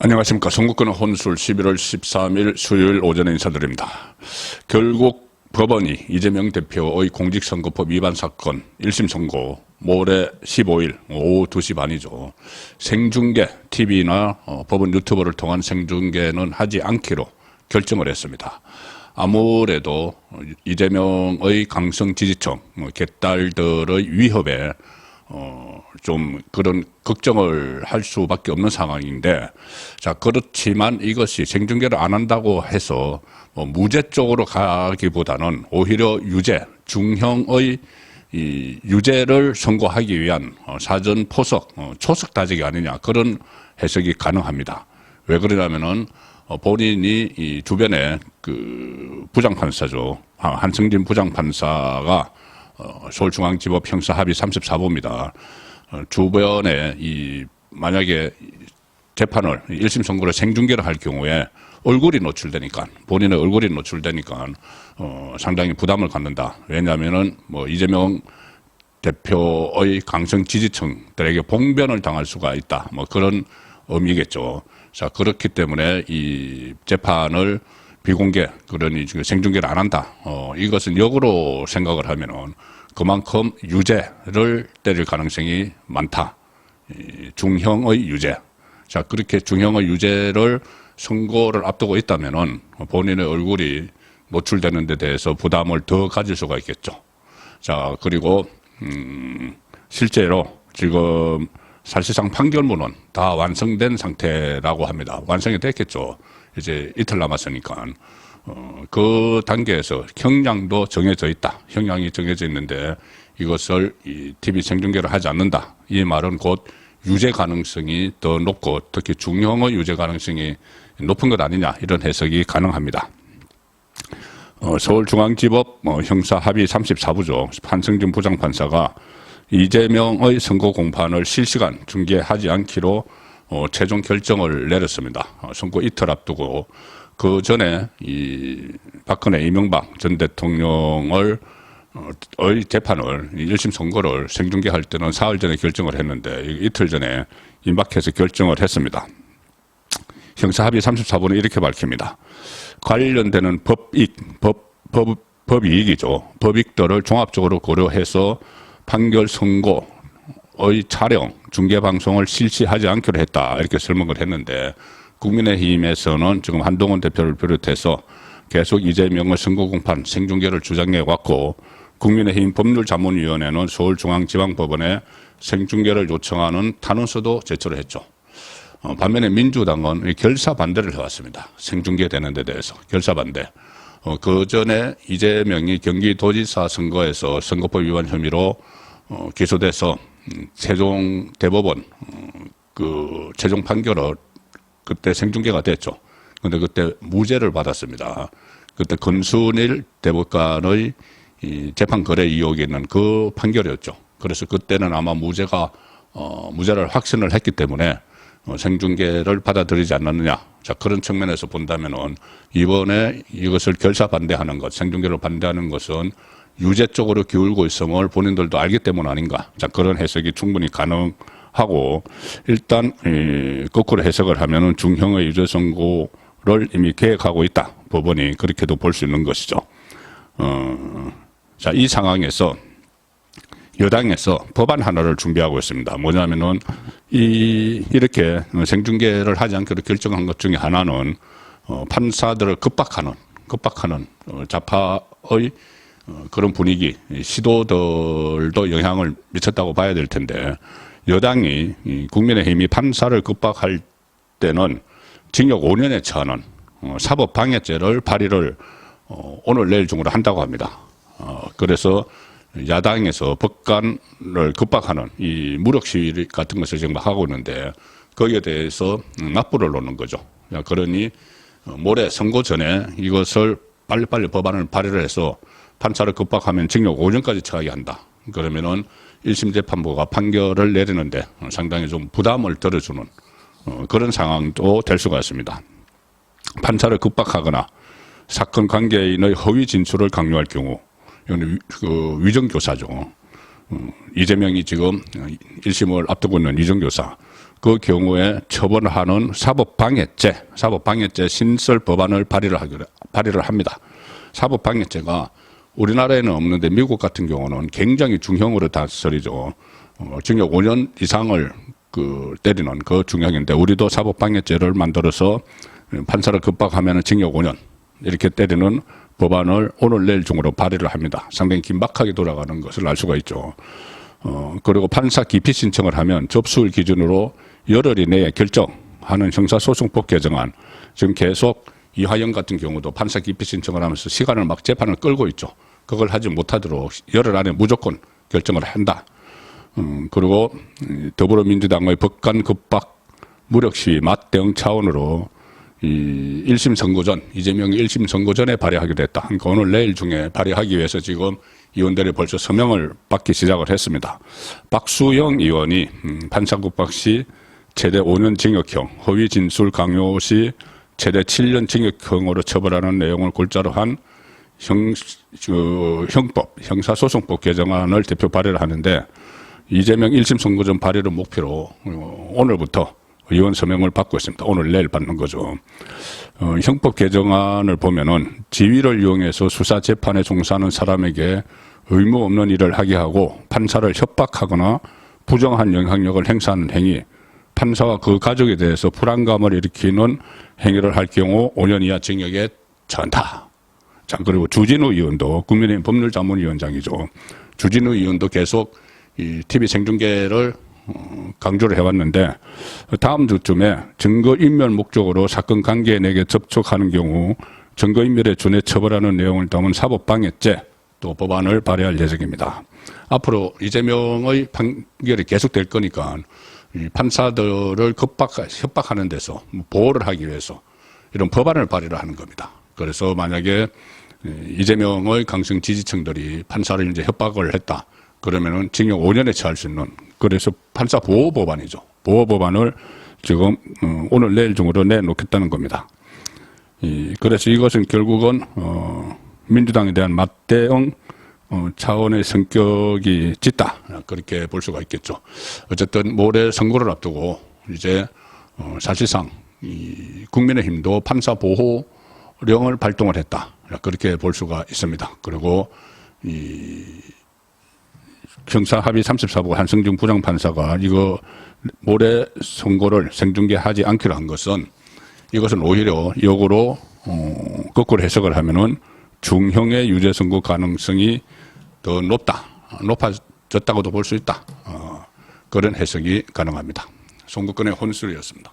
안녕하십니까. 선거권의 혼술 11월 13일 수요일 오전에 인사드립니다. 결국 법원이 이재명 대표의 공직선거법 위반 사건 1심 선고 모레 15일 오후 2시 반이죠. 생중계 TV나 법원 유튜브를 통한 생중계는 하지 않기로 결정을 했습니다. 아무래도 이재명의 강성 지지층, 개딸들의 위협에 좀 그런 걱정을 할 수밖에 없는 상황인데, 자, 그렇지만 이것이 생중계를 안 한다고 해서 무죄 쪽으로 가기보다는 오히려 유죄, 중형의 이 유죄를 선고하기 위한 사전 포석, 초석 다지기 아니냐, 그런 해석이 가능합니다. 왜 그러냐면은 본인이 이 주변에 그 부장판사죠. 한승진 부장판사가 서울중앙지법 형사합의 34부입니다. 주변에 만약에 재판을 1심 선고를 생중계를 할 경우에 얼굴이 노출되니까, 본인의 얼굴이 노출되니까 상당히 부담을 갖는다. 왜냐하면은 이재명 대표의 강성 지지층들에게 봉변을 당할 수가 있다. 그런 의미겠죠. 자, 그렇기 때문에 이 재판을 비공개, 그러니 생중계를 안 한다. 이것은 역으로 생각을 하면은 그만큼 유죄를 때릴 가능성이 많다. 중형의 유죄. 자, 그렇게 중형의 유죄를 선고를 앞두고 있다면은 본인의 얼굴이 노출되는 데 대해서 부담을 더 가질 수가 있겠죠. 자, 그리고 실제로 지금 사실상 판결문은 다 완성된 상태라고 합니다. 완성이 됐겠죠. 이제 이틀 남았으니까. 그 단계에서 형량도 정해져 있다. 형량이 정해져 있는데 이것을 TV 생중계를 하지 않는다. 이 말은 곧 유죄 가능성이 더 높고 특히 중형의 유죄 가능성이 높은 것 아니냐, 이런 해석이 가능합니다. 서울중앙지법 형사합의 34부죠. 한승진 부장판사가 이재명의 선거 공판을 실시간 중계하지 않기로 최종 결정을 내렸습니다. 선거 이틀 앞두고 그 전에 박근혜 이명박 전 대통령의 재판을 1심 선고를 생중계할 때는 사흘 전에 결정을 했는데 이틀 전에 임박해서 결정을 했습니다. 형사합의 34부는 이렇게 밝힙니다. 관련되는 법이익이죠. 법익들을 종합적으로 고려해서 판결 선고의 촬영, 중계방송을 실시하지 않기로 했다. 이렇게 설명을 했는데 국민의힘에서는 지금 한동훈 대표를 비롯해서 계속 이재명의 선거공판 생중계를 주장해 왔고, 국민의힘 법률자문위원회는 서울중앙지방법원에 생중계를 요청하는 탄원서도 제출을 했죠. 반면에 민주당은 결사 반대를 해왔습니다. 생중계 되는 데 대해서 결사 반대. 그 전에 이재명이 경기도지사 선거에서 선거법 위반 혐의로 기소돼서 최종 대법원 그 최종 판결을 그때 생중계가 됐죠. 근데 그때 무죄를 받았습니다. 그때 권순일 대법관의 재판 거래 의혹이 있는 그 판결이었죠. 그래서 그때는 아마 무죄를 확신을 했기 때문에 생중계를 받아들이지 않았느냐. 자, 그런 측면에서 본다면은 이번에 이것을 결사 반대하는 것, 생중계를 반대하는 것은 유죄 쪽으로 기울고 있음을 본인들도 알기 때문 아닌가. 자, 그런 해석이 충분히 가능하고, 일단 거꾸로 해석을 하면은 중형의 유죄 선고를 이미 계획하고 있다. 법원이 그렇게도 볼 수 있는 것이죠. 자, 이 상황에서 여당에서 법안 하나를 준비하고 있습니다. 뭐냐면은 이렇게 생중계를 하지 않기로 결정한 것 중에 하나는 판사들을 급박하는 좌파의 그런 분위기, 시도들도 영향을 미쳤다고 봐야 될 텐데, 여당이 국민의힘이 판사를 급박할 때는 징역 5년에 처하는 사법방해죄를 발의를 오늘 내일 중으로 한다고 합니다. 그래서 야당에서 법관을 급박하는 이 무력 시위 같은 것을 지금 하고 있는데 거기에 대해서 납부를 놓는 거죠. 그러니 모레 선거 전에 이것을 빨리빨리 법안을 발의를 해서 판사를 급박하면 징역 5년까지 처하게 한다. 그러면은 1심 재판부가 판결을 내리는데 상당히 좀 부담을 덜어주는 그런 상황도 될 수가 있습니다. 판사를 급박하거나 사건 관계인의 허위 진술을 강요할 경우, 이건 그 위정교사죠. 이재명이 지금 1심을 앞두고 있는 위정교사. 그 경우에 처벌하는 사법방해죄 신설 법안을 발의를 합니다. 사법방해죄가 우리나라에는 없는데 미국 같은 경우는 굉장히 중형으로 다스리죠. 징역 5년 이상을 때리는 그 중형인데 우리도 사법방해죄를 만들어서 판사를 급박하면 징역 5년 이렇게 때리는 법안을 오늘 내일 중으로 발의를 합니다. 상당히 긴박하게 돌아가는 것을 알 수가 있죠. 그리고 판사 기피 신청을 하면 접수일 기준으로 열흘 이내에 결정하는 형사소송법 개정안. 지금 계속 이화영 같은 경우도 판사 기피 신청을 하면서 시간을 막 재판을 끌고 있죠. 그걸 하지 못하도록 열흘 안에 무조건 결정을 한다. 그리고 더불어민주당의 법관 급박 무력 시위 맞대응 차원으로 이 1심 선고 전, 이재명이 1심 선고 전에 발의하기로 했다. 그러니까 오늘 내일 중에 발의하기 위해서 지금 의원들이 벌써 서명을 받기 시작을 했습니다. 박수영 의원이 판사 급박 시 최대 5년 징역형, 허위 진술 강요 시 최대 7년 징역형으로 처벌하는 내용을 골자로 한 형사소송법 개정안을 대표 발의를 하는데 이재명 1심 선고 전 발의를 목표로 오늘부터 의원 서명을 받고 있습니다. 오늘 내일 받는 거죠. 형법 개정안을 보면은 지위를 이용해서 수사 재판에 종사하는 사람에게 의무 없는 일을 하게 하고 판사를 협박하거나 부정한 영향력을 행사하는 행위, 판사와 그 가족에 대해서 불안감을 일으키는 행위를 할 경우 5년 이하 징역에 처한다. 자, 그리고 주진우 의원도 국민의힘 법률자문위원장이죠. 주진우 의원도 계속 이 TV 생중계를 강조를 해왔는데 다음 주쯤에 증거인멸 목적으로 사건 관계인에게 접촉하는 경우 증거인멸에 준해 처벌하는 내용을 담은 사법방해죄 또 법안을 발의할 예정입니다. 앞으로 이재명의 판결이 계속될 거니까 이 판사들을 협박하는 데서 보호를 하기 위해서 이런 법안을 발의를 하는 겁니다. 그래서 만약에 이재명의 강성 지지층들이 판사를 이제 협박을 했다. 그러면은 징역 5년에 처할 수 있는, 그래서 판사 보호 법안이죠. 보호 법안을 지금 오늘 내일 중으로 내놓겠다는 겁니다. 그래서 이것은 결국은 민주당에 대한 맞대응 차원의 성격이 짙다, 그렇게 볼 수가 있겠죠. 어쨌든 모레 선거를 앞두고 이제 사실상 이 국민의힘도 판사 보호령을 발동을 했다, 그렇게 볼 수가 있습니다. 그리고 이 형사 합의 34부 한승준 부장판사가 이거 모레 선고를 생중계하지 않기로 한 것은 이것은 오히려 역으로 거꾸로 해석을 하면은 중형의 유죄 선고 가능성이 더 높아졌다고도 볼 수 있다. 그런 해석이 가능합니다. 송국근의 혼술이었습니다.